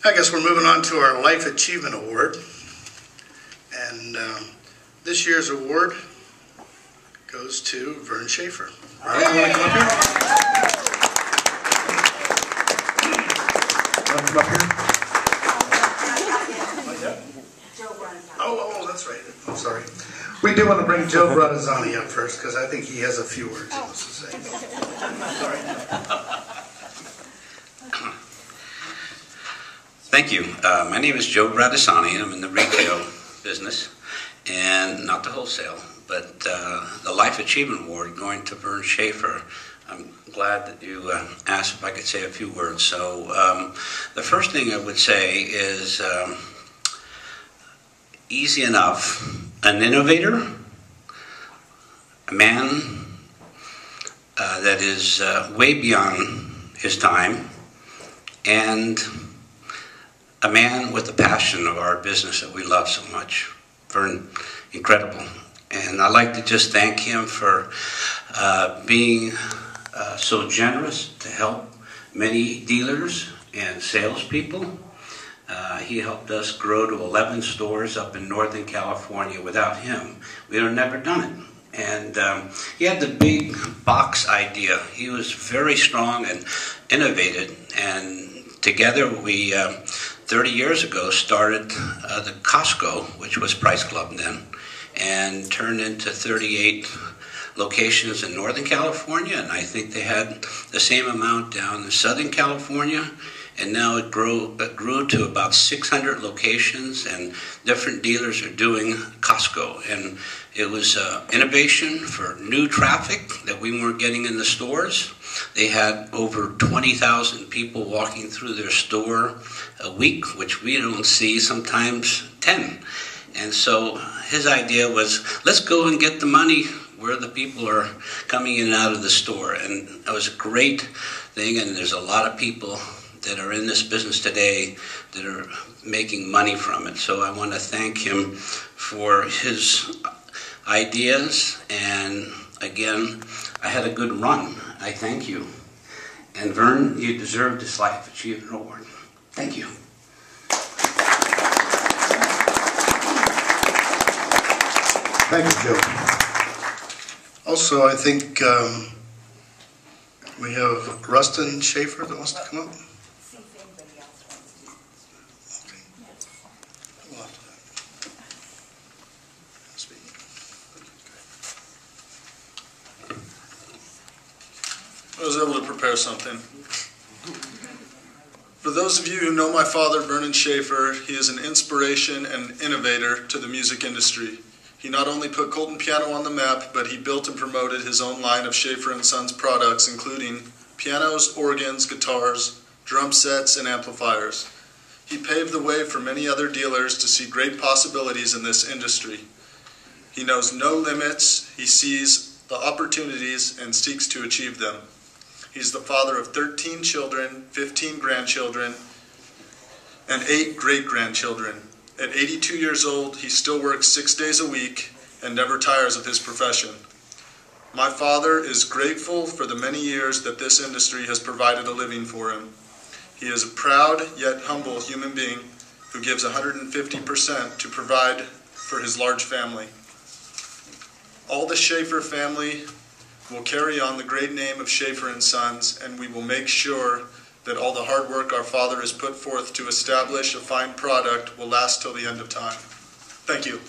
I guess we're moving on to our Life Achievement Award. And this year's award goes to Vernon Schafer. Vernon, you want to come up here? Want to come up here? Oh, that's right. I'm sorry. We do want to bring Joe Bradazani up first because I think he has a few words he wants to say. Thank you. My name is Joe Bradazani. I'm in the retail business, and not the wholesale, but the Life Achievement Award going to Vernon Schafer. I'm glad that you asked if I could say a few words. So the first thing I would say is easy enough. An innovator, a man that is way beyond his time, and a man with the passion of our business that we love so much. Vern, incredible. And I'd like to just thank him for being so generous to help many dealers and salespeople. He helped us grow to 11 stores up in Northern California. Without him, we would have never done it. And he had the big box idea. He was very strong and innovative. And together we, 30 years ago, started the Costco, which was Price Club then, and turned into 38 locations in Northern California. And I think they had the same amount down in Southern California. And now it grew to about 600 locations, and different dealers are doing Costco. And it was innovation for new traffic that we weren't getting in the stores. They had over 20,000 people walking through their store a week, which we don't see, sometimes 10. And so his idea was, let's go and get the money where the people are coming in and out of the store. And that was a great thing, and there's a lot of people that are in this business today that are making money from it. So I want to thank him for his ideas, and again, I had a good run. I thank you. And Vern, you deserve this Life Achievement Award. Thank you. Thank you, Joe. Also, I think we have Rustin Schafer that wants to come up. I was able to prepare something. For those of you who know my father, Vernon Schafer, he is an inspiration and innovator to the music industry. He not only put Colton piano on the map, but he built and promoted his own line of Schafer & Sons products, including pianos, organs, guitars, drum sets, and amplifiers. He paved the way for many other dealers to see great possibilities in this industry. He knows no limits, he sees the opportunities and seeks to achieve them. He's the father of 13 children, 15 grandchildren, and 8 great-grandchildren. At 82 years old, he still works 6 days a week and never tires of his profession. My father is grateful for the many years that this industry has provided a living for him. He is a proud yet humble human being who gives 150% to provide for his large family. All the Schafer family will carry on the great name of Schafer & Sons, and we will make sure that all the hard work our father has put forth to establish a fine product will last till the end of time. Thank you.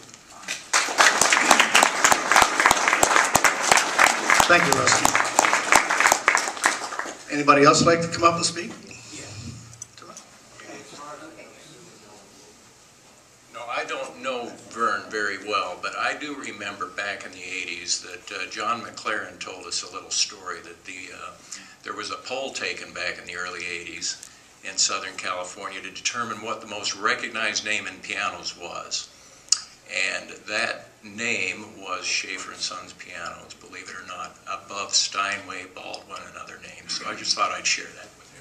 Thank you, Rusty. Anybody else like to come up and speak? No, I don't know Vern very well, but I do remember back in the 80s that John McLaren told us a little story that there was a poll taken back in the early 80s in Southern California to determine what the most recognized name in pianos was. And that name was Schafer & Sons Pianos, believe it or not, above Steinway, Baldwin, and other names. So I just thought I'd share that with you.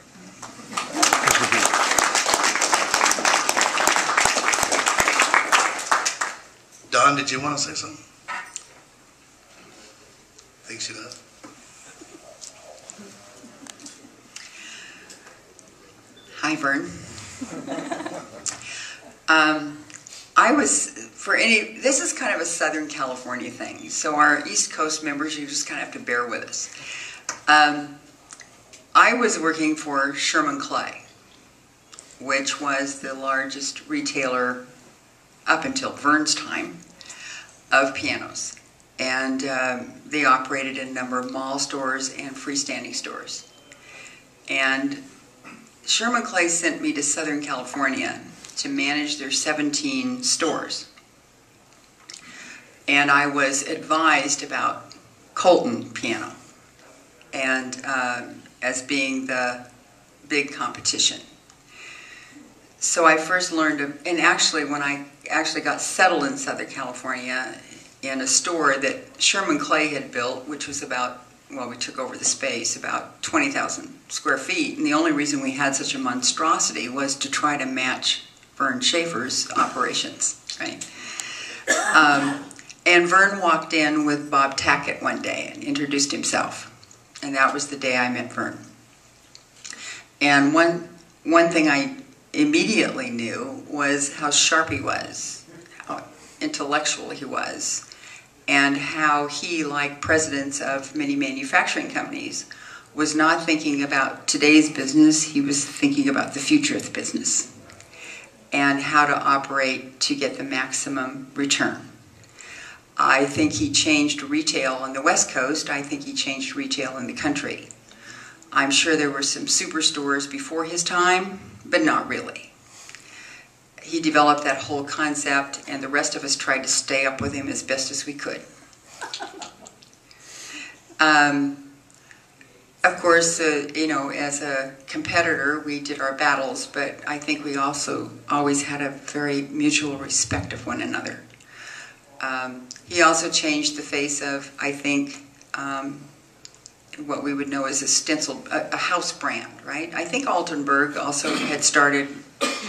Don, did you want to say something? Think she does. Hi, Vern. This is kind of a Southern California thing, so our East Coast members, you just kind of have to bear with us. I was working for Sherman Clay, which was the largest retailer up until Vern's time of pianos. And they operated in a number of mall stores and freestanding stores. And Sherman Clay sent me to Southern California to manage their 17 stores. And I was advised about Colton piano and as being the big competition. So I first learned, and actually when I actually got settled in Southern California in a store that Sherman Clay had built, which was about, well, we took over the space, about 20,000 square feet. And the only reason we had such a monstrosity was to try to match Vernon Schafer's operations, right? And Vern walked in with Bob Tackett one day and introduced himself. And that was the day I met Vern. And one thing I immediately knew was how sharp he was, how intellectual he was, and how he, like presidents of many manufacturing companies, was not thinking about today's business, he was thinking about the future of the business and how to operate to get the maximum return. I think he changed retail on the West Coast. I think he changed retail in the country. I'm sure there were some superstores before his time, but not really. He developed that whole concept, and the rest of us tried to stay up with him as best as we could. Of course, you know, as a competitor, we did our battles, but I think we also always had a very mutual respect of one another. He also changed the face of, I think, what we would know as a house brand, right? I think Altenburg also had started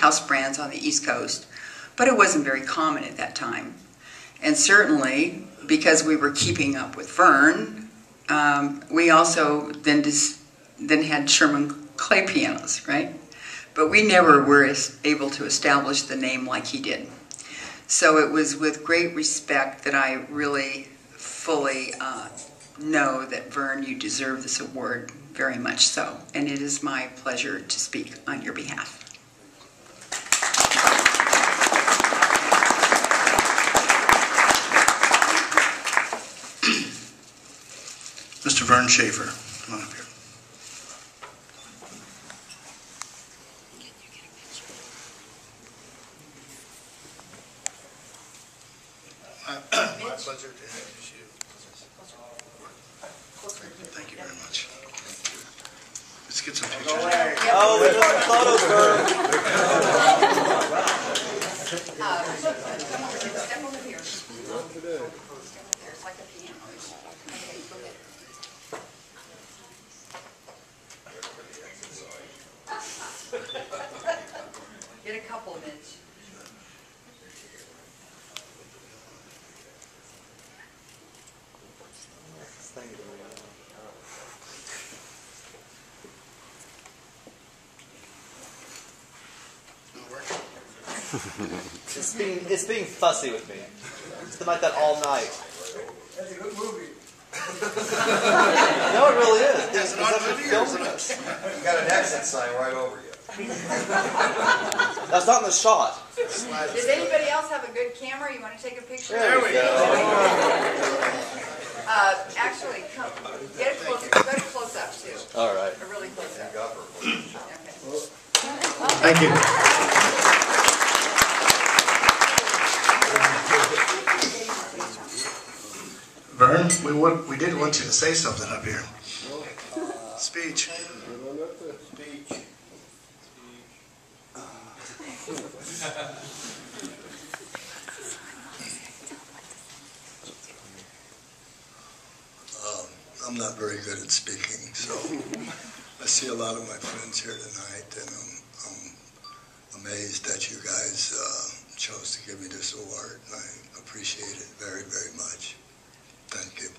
house brands on the East Coast, but it wasn't very common at that time. And certainly, because we were keeping up with Vern, we also then had Sherman Clay pianos, right? But we never were able to establish the name like he did. So it was with great respect that I really fully know that, Vern, you deserve this award, very much so. And it is my pleasure to speak on your behalf. Mr. Vernon Schafer, come on up here. My pleasure to introduce you. Thank you very much. Let's get some pictures. Oh, we're doing photos, Vern. Step over here. There's like a piano. Okay, go ahead. Get a couple of minutes. It's being fussy with me. It's been like that all night. That's a good movie. No, it really is. It's an odd movie, filming us. You got an exit sign right over you. That's not in the shot. Does anybody else have a good camera? You want to take a picture? There we go. Actually, come get a close. Go to close up too. All right. A really close up. Okay. Thank you. Vern, we did want you to say something up here. Speech. I'm not very good at speaking, so I see a lot of my friends here tonight, and I'm amazed that you guys chose to give me this award, and I appreciate it very, very much. Thank you.